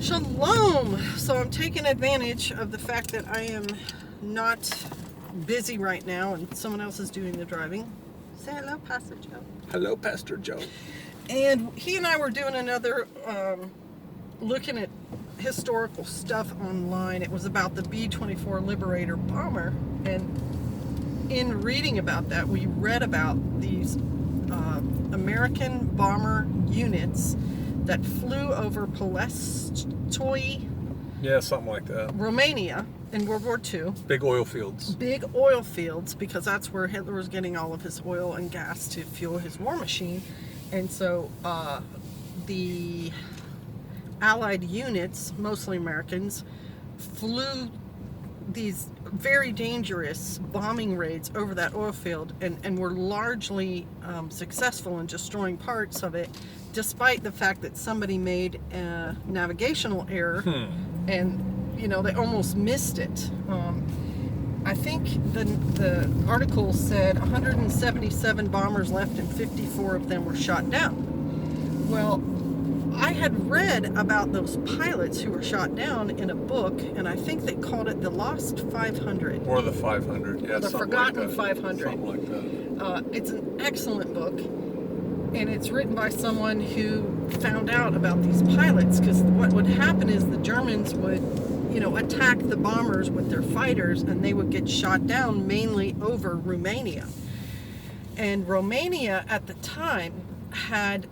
Shalom! So I'm taking advantage of the fact that I am not busy right now and someone else is doing the driving. Say hello, Pastor Joe. Hello, Pastor Joe. And he and I were doing another, looking at historical stuff online. It was about the B-24 Liberator bomber. And in reading about that, we read about these American bomber units that flew over Pilestoi, Something like that. Romania in World War II. Big oil fields. Big oil fields, because that's where Hitler was getting all of his oil and gas to fuel his war machine. And so the Allied units, mostly Americans, flew these very dangerous bombing raids over that oil field and were largely successful in destroying parts of it, despite the fact that somebody made a navigational error and they almost missed it. I think the article said 177 bombers left and 54 of them were shot down. Well, I had read about those pilots who were shot down in a book, and I think they called it The Lost 500. Or the 500, yeah. The Forgotten like 500. Something like that. It's an excellent book, and it's written by someone who found out about these pilots, because what would happen is the Germans would, attack the bombers with their fighters, and they would get shot down mainly over Romania. And Romania at the time had,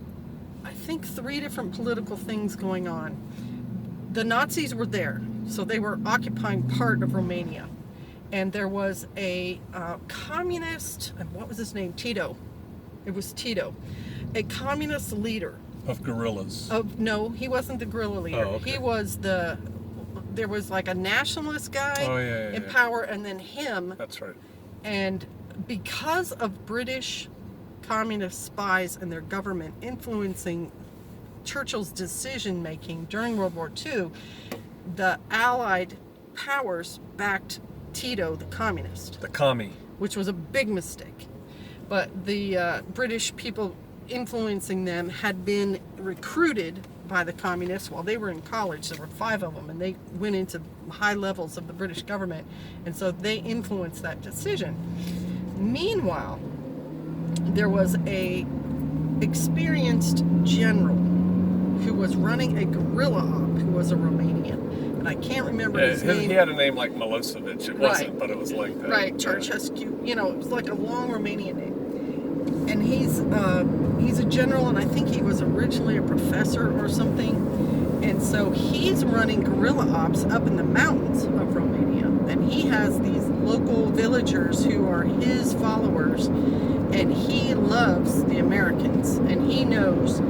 I think, 3 different political things going on. The Nazis were there, so they were occupying part of Romania. And there was a communist, what was his name? Tito. It was Tito. A communist leader. Of guerrillas. No, he wasn't the guerrilla leader. Oh, okay. He was there was like a nationalist guy in power, and then him. That's right. And because of British communist spies and their government influencing Churchill's decision making during World War II, the Allied powers backed Tito, the communist. The commie. Which was a big mistake. But the British people influencing them had been recruited by the communists while they were in college. There were 5 of them, and they went into high levels of the British government, and so they influenced that decision. Meanwhile, there was a experienced general who was running a guerrilla op who was a Romanian, and I can't remember his name. He had a name like Milosevic. It wasn't, but it was like that. Right, Ceausescu. It was like a long Romanian name. And he's a general, and I think he was originally a professor or something. And so he's running guerrilla ops up in the mountains of Romania, and he has these local villagers who are his followers, and he loves the Americans, and he knows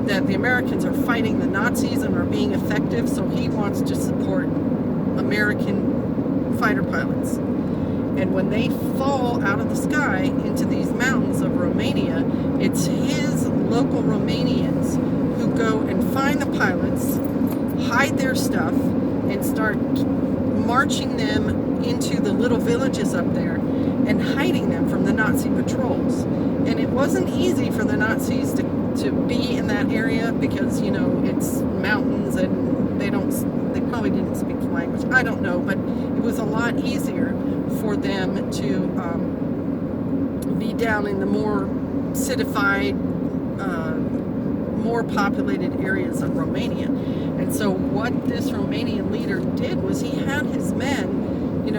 that the Americans are fighting the Nazis and are being effective, so he wants to support American fighter pilots. And when they fall out of the sky into these mountains of Romania, it's his local Romanians who go and find the pilots, hide their stuff, and start marching them into the little villages up there and hiding them from the Nazi patrols. And it wasn't easy for the Nazis to be in that area, because it's mountains and they probably didn't speak the language. I don't know, but it was a lot easier for them to be down in the more citified, more populated areas of Romania. And so what this Romanian leader did was he had his men,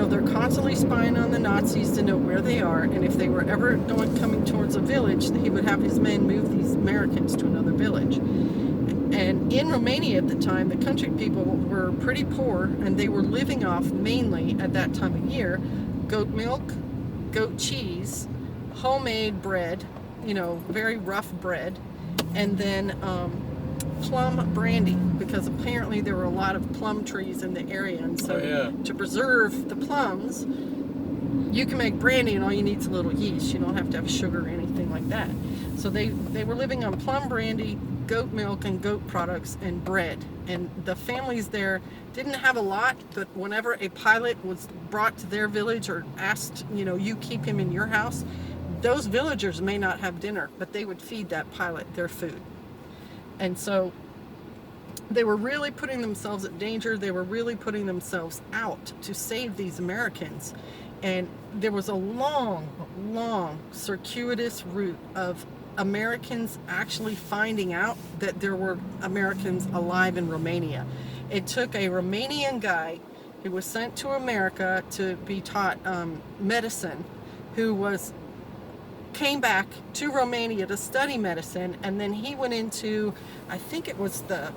they're constantly spying on the Nazis to know where they are, and if they were ever coming towards a village, he would have his men move these Americans to another village. And in Romania at the time, the country people were pretty poor, and they were living off mainly, at that time of year, goat milk, goat cheese, homemade bread, very rough bread, and then plum brandy, because apparently there were a lot of plum trees in the area, and so to preserve the plums, you can make brandy, and all you need is a little yeast. You don't have to have sugar or anything like that. So they were living on plum brandy, goat milk, and goat products, and bread. And the families there didn't have a lot, but whenever a pilot was brought to their village or asked, you keep him in your house, those villagers may not have dinner, but they would feed that pilot their food. And so they were really putting themselves at danger. They were really putting themselves out to save these Americans. And there was a long, long, circuitous route of Americans actually finding out that there were Americans alive in Romania. It took a Romanian guy who was sent to America to be taught medicine, who came back to Romania to study medicine, and then he went into, I think it was the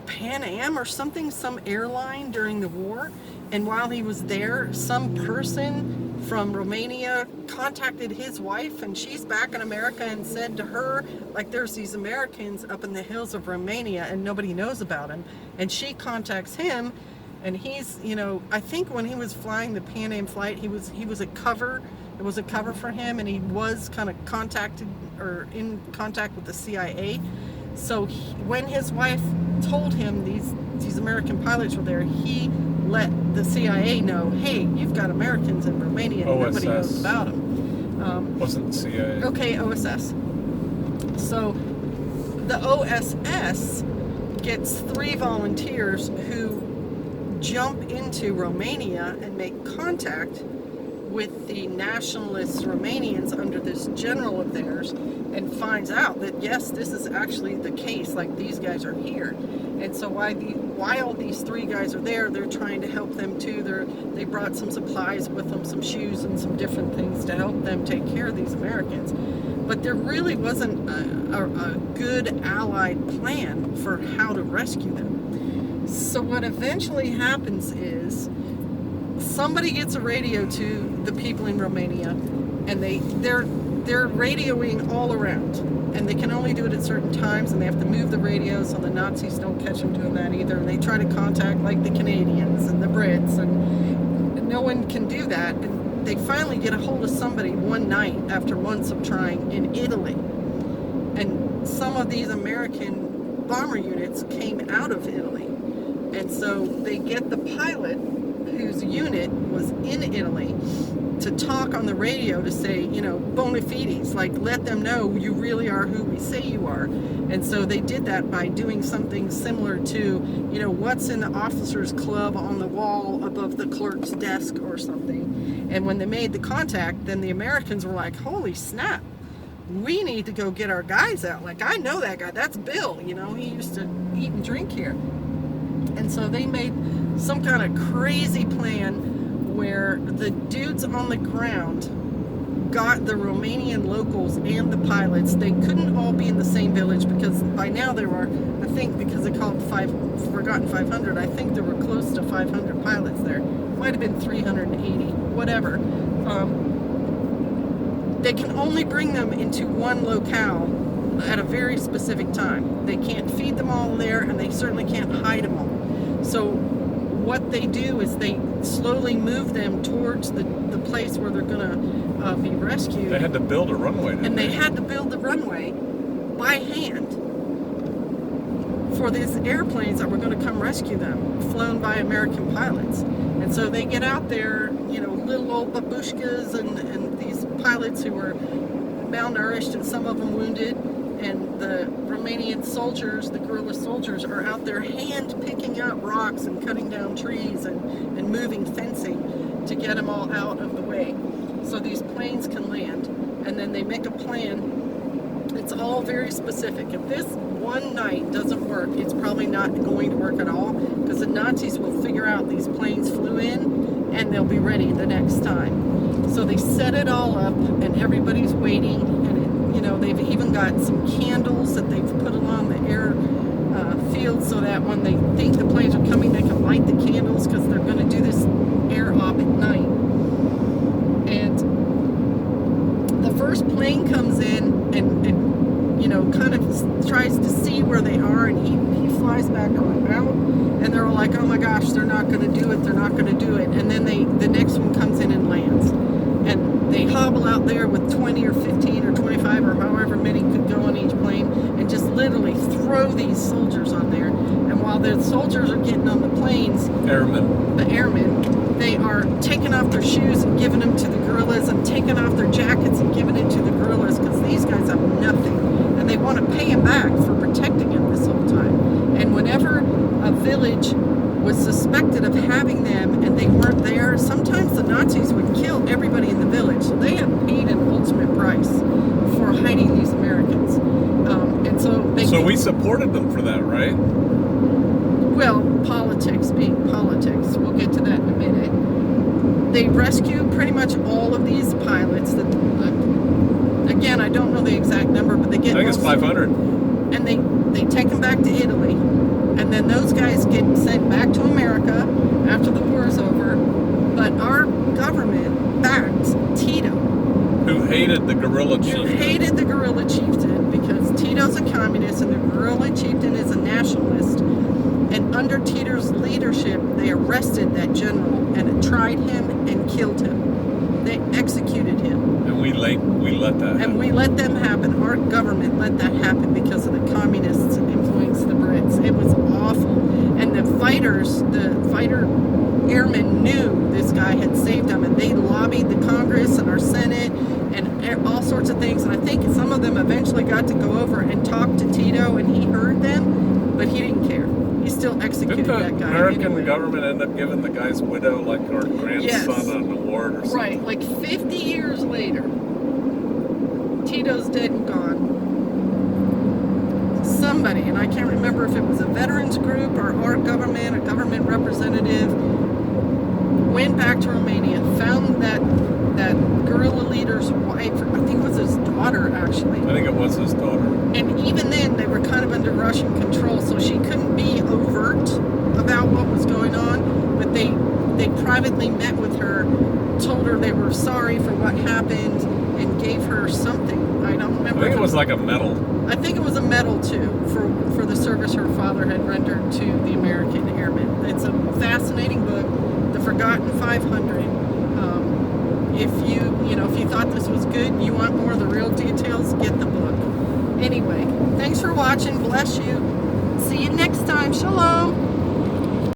Pan Am or something, some airline during the war. And while he was there, some person from Romania contacted his wife, and she's back in America, and said to her, like, there's these Americans up in the hills of Romania and nobody knows about them. And she contacts him, and he's, I think when he was flying the Pan Am flight, he was a cover. It was a cover for him, and he was kind of contacted or in contact with the CIA. So when his wife told him these American pilots were there, he let the CIA know, hey, you've got Americans in Romania and nobody knows about them. Wasn't CIA. Okay, OSS. So the OSS gets 3 volunteers who jump into Romania and make contact with the nationalist Romanians under this general of theirs, and finds out that yes, this is actually the case, like these guys are here. And so while these 3 guys are there, they're trying to help them too. They brought some supplies with them, some shoes and some different things to help them take care of these Americans. But there really wasn't a good allied plan for how to rescue them. So what eventually happens is somebody gets a radio to the people in Romania, and they're radioing all around, and they can only do it at certain times, and they have to move the radio so the Nazis don't catch them doing that either. And they try to contact like the Canadians and the Brits, and no one can do that. And they finally get a hold of somebody one night after months of trying in Italy, and some of these American bomber units came out of Italy, and so they get the pilot whose unit was in Italy to talk on the radio to say, bona fides, like, let them know you really are who we say you are. And so they did that by doing something similar to, what's in the officers' club on the wall above the clerk's desk or something. And when they made the contact, then the Americans were like, holy snap, we need to go get our guys out. Like, I know that guy, that's Bill, he used to eat and drink here. And so they made some kind of crazy plan where the dudes on the ground got the Romanian locals and the pilots. They couldn't all be in the same village because by now there were, I think because they called Forgotten 500, I think there were close to 500 pilots there. Might have been 380, whatever. They can only bring them into one locale at a very specific time. They can't feed them all there, and they certainly can't hide them all. So what they do is they slowly move them towards the place where they're going to be rescued. They had to build a runway, and they had to build the runway by hand for these airplanes that were going to come rescue them, flown by American pilots. And so they get out there, little old babushkas and these pilots who were malnourished and some of them wounded. And the Romanian soldiers, the guerrilla soldiers, are out there hand picking up rocks and cutting down trees and moving fencing to get them all out of the way so these planes can land. And then they make a plan. It's all very specific. If this one night doesn't work, it's probably not going to work at all, because the Nazis will figure out these planes flew in and they'll be ready the next time. So they set it all up, and everybody's waiting, and they've even got some candles that they've put along the air field so that when they think the planes are coming, they can light the candles, because they're going to do this air op at night. And the first plane comes in and kind of tries to see where they are, and he flies back on out, and they're all like, oh my gosh, they're not going to do it, they're not going to do it. And then the next one comes in and lands, and they hobble out there with 20 or 15 or 25 or however many could go on each plane, and just literally throw these soldiers on there. And while the soldiers are getting on the planes, the airmen, they are taking off their shoes and giving them to the guerrillas, and taking off their jackets and giving it to the guerrillas, because these guys have nothing. And and they want to pay him back for protecting him this whole time. And whenever a village was suspected of having them and they weren't there, sometimes the Nazis would kill everybody in the village. So they had paid an ultimate price for hiding these Americans. And so we supported them for that, right? Well, politics being politics. We'll get to that in a minute. They rescue pretty much all of these pilots. That again, I don't know the exact number, but they get. I think it's 500. And they take them back to Italy, and then those guys get sent back to America after the war is over. But our government backed Tito, who hated the guerrilla chieftain. Who hated the guerrilla chieftain because Tito's a communist and the guerrilla chieftain is a nationalist. And under Tito's leadership, they arrested that general and tried him and killed him. They executed him. And we let that happen. And we let them happen. Our government let that happen because of the communists influenced the Brits. It was awful. And the fighter airmen knew this guy had saved them, and they lobbied the Congress and our Senate and all sorts of things. And I think some of them eventually got to go over and talk to Tito, and he heard them, but he didn't care. He still executed that guy. The American government end up giving the guy's widow, like, or grandson, an award or something? Right, like 50 years later. Tito's dead and gone. Somebody, and I can't remember if it was a veterans group or our government, a government representative, went back to Romania, found that guerrilla leader's wife, I think it was his daughter actually. I think it was his daughter. And even then, they were kind of under Russian control, so she couldn't be overt about what was going on, but they privately met with her, told her they were sorry for what happened, and gave her something. I don't remember. I think it was like a medal. I think it was a medal, too, for the service her father had rendered to the American airmen. It's a fascinating book, The Forgotten 500. If you thought this was good and you want more of the real details, get the book. Anyway, thanks for watching. Bless you. See you next time. Shalom.